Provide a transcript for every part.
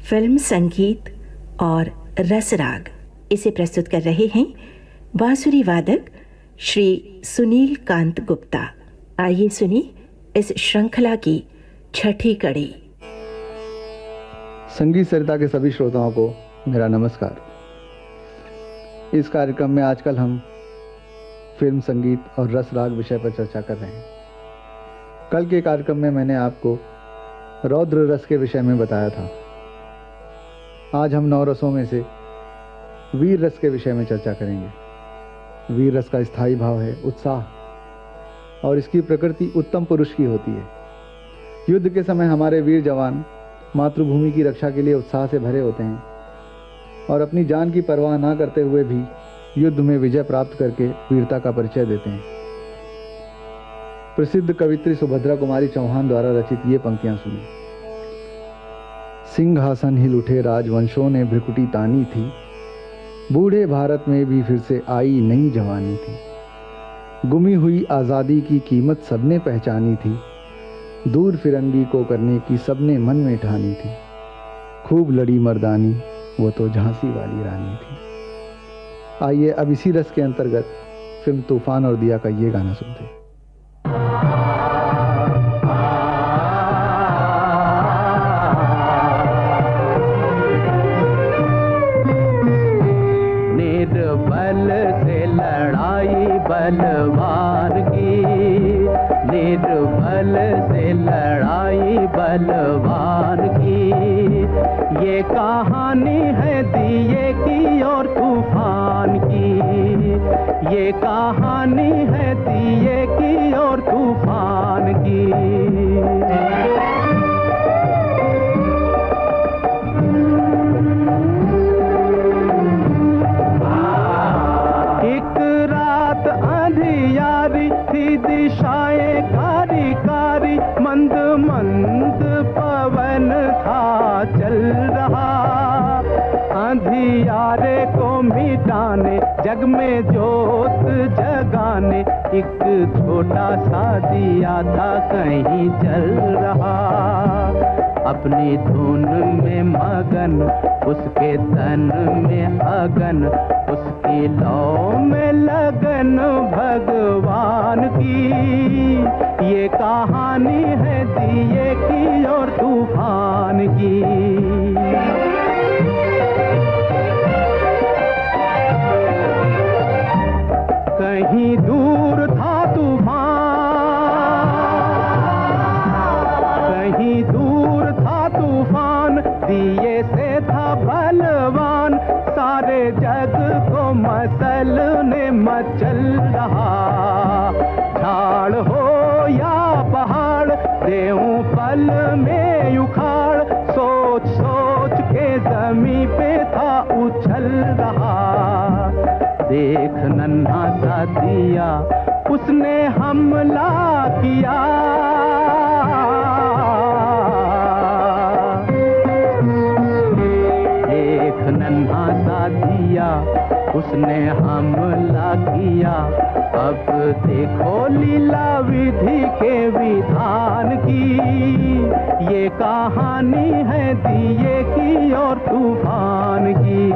Film संगीत और रसराग, इसे प्रस्तुत कर रहे हैं बांसुरी वादक श्री सुनील कांत गुप्ता। आइए सुनिए इस श्रृंखला की छठी कड़ी। संगीत सरिता के सभी श्रोताओं को मेरा नमस्कार। इस कार्यक्रम में आजकल हम फिल्म संगीत और रसराग विषय पर चर्चा कर रहे हैं। कल के कार्यक्रम में मैंने आपको रौद्र रस के विषय में बताया था। आज हम 9 रसों में से वीर रस के विषय में चर्चा करेंगे। वीर रस का स्थायी भाव है उत्साह, और इसकी प्रकृति उत्तम पुरुष की होती है। युद्ध के समय हमारे वीर जवान मातृभूमि की रक्षा के लिए उत्साह से भरे होते हैं और अपनी जान की परवाह ना करते हुए भी युद्ध में विजय प्राप्त करके वीरता का परिचय देते हैं। प्रसिद्ध कवित्री सुभद्रा कुमारी चौहान द्वारा रचित ये पंक्तियां सुनिए। सिंहासन हिल उठे राजवंशों ने भ्रिकुटी तानी थी, बूढ़े भारत में भी फिर से आई नई जवानी थी। गुमी हुई आज़ादी की कीमत सबने पहचानी थी, दूर फिरंगी को करने की सबने मन में ठानी थी। खूब लड़ी मर्दानी, वो तो झांसी वाली रानी थी। आइए अब इसी रस के अंतर्गत फिल्म तूफान और दिया का ये गाना सुनते हैं। निर्बल से लड़ाई बलवान की, निर्बल से लड़ाई बलवान की, ये कहानी है दिए की और तूफान की। ये कहानी है दिए की और तूफान की। एक रात अंधियारी थी, दिशाएं कारी कारी, मंद मंद पवन था चल रहा। अंधियारे को मिटाने, जग में जोत जगाने, एक छोटा सा दिया था कहीं जल रहा। अपनी धुन में मगन, उसके तन में अगन, उसकी लौ में लगन भगवान की। ये कहानी है दिए की और तूफान की। कहीं दूर था तूफान, कहीं दूर था तूफान, दिए से था बलवान। सारे जग को मसलने मचल रहा। झाड़ हो या पहाड़, देऊं पल में उखाड़, सोच सोच के जमीन पे था उछल रहा। देख नन्हा सा दिया, उसने हमला किया। देख नन्हा सा दिया, उसने हमला किया। अब देखो लीला विधि के विधान की। ये कहानी है दिए की और तूफान की।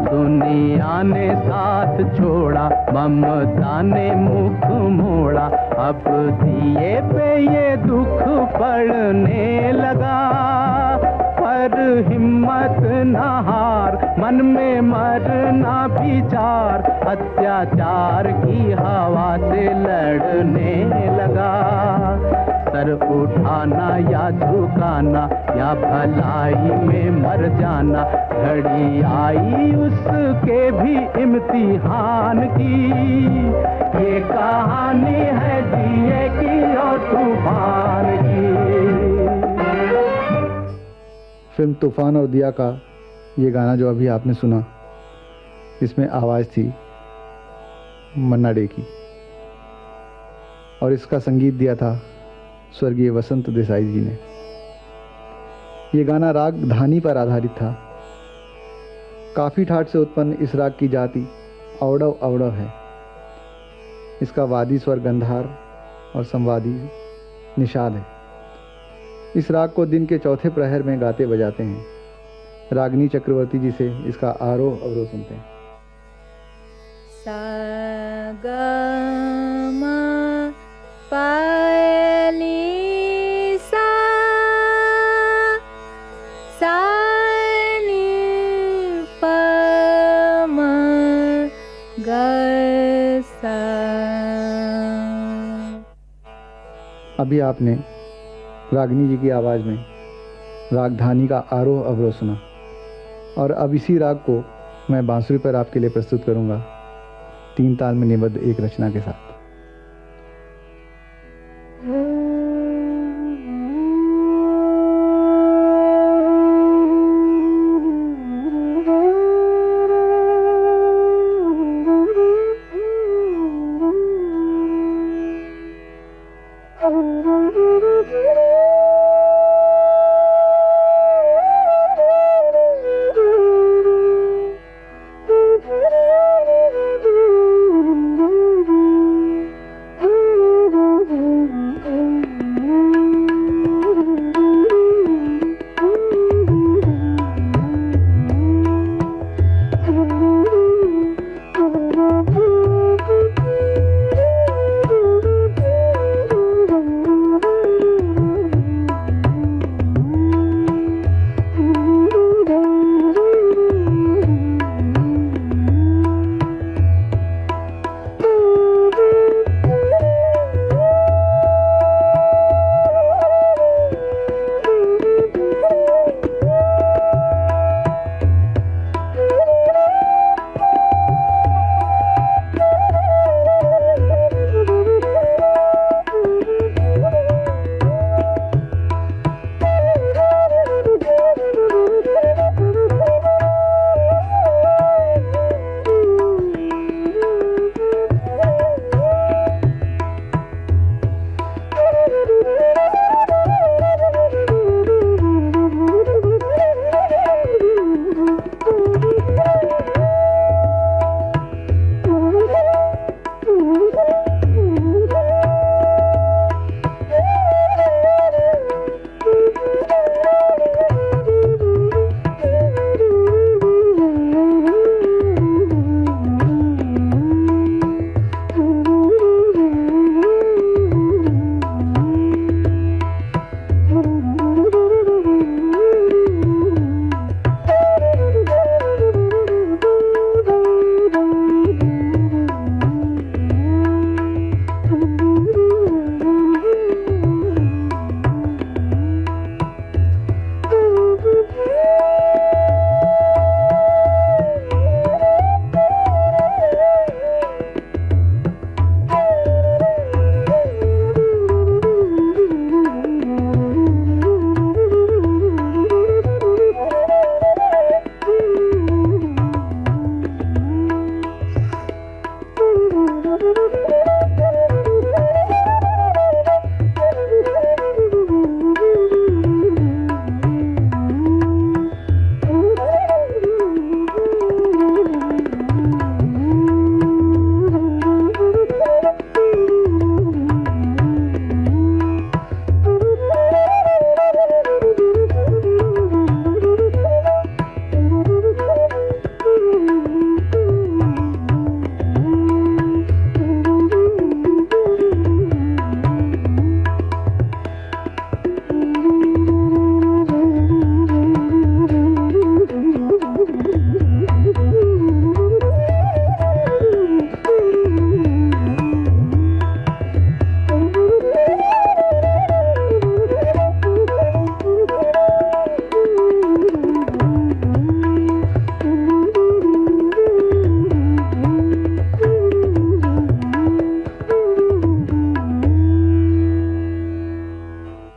दुनिया ने साथ छोड़ा, ममता ने मुख मोड़ा। अब दिए पे ये दुख पड़ने लगा। पर हिम्मत न हार, मन में मरना विचार, अत्याचार की हवा से लड़ने लगा। सर उठाना या झुकाना, या भलाई में मर जाना, घड़ी आई उसके भी इम्तिहान की। ये कहानी है दिए की और तूफान की। फिल्म तूफान और दिया का ये गाना जो अभी आपने सुना, इसमें आवाज़ थी मन्ना डे की, और इसका संगीत दिया था स्वर्गीय वसंत देसाई जी ने। ये गाना राग धानी पर आधारित था। काफ़ी ठाट से उत्पन्न इस राग की जाति औड़व अवड़व है। इसका वादी स्वर गंधार और संवादी निषाद है। इस राग को दिन के चौथे प्रहर में गाते बजाते हैं। रागनी चक्रवर्ती जी से इसका आरोह अवरोह सुनते हैं। सा ग म पायली सा सा नी प म ग सा। अभी आपने रागनी जी की आवाज़ में रागधानी का आरोह अवरोह सुना और अब इसी राग को मैं बांसुरी पर आपके लिए प्रस्तुत करूंगा 3 ताल में निबद्ध एक रचना के साथ।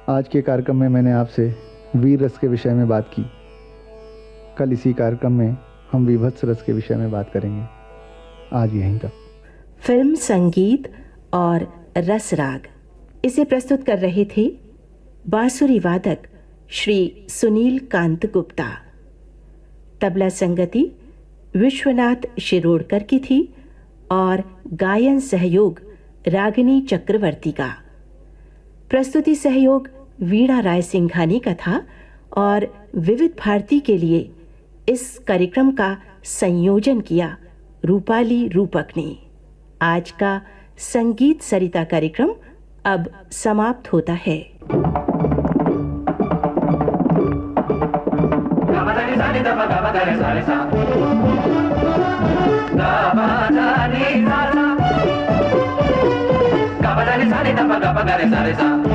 आज के कार्यक्रम में मैंने आपसे वीर रस के विषय में बात की। कल इसी कार्यक्रम में हम विभत्स रस के विषय में बात करेंगे। आज यहीं तक। फिल्म संगीत और रस राग, इसे प्रस्तुत कर रहे थे बांसुरी वादक श्री सुनील कांत गुप्ता। तबला संगति विश्वनाथ शिरोडकर की थी और गायन सहयोग रागिनी चक्रवर्ती का। प्रस्तुति सहयोग वीणा राय सिंघानी का था और विविध भारती के लिए इस कार्यक्रम का संयोजन किया रूपाली रूपक ने। आज का संगीत सरिता कार्यक्रम अब समाप्त होता है। Sa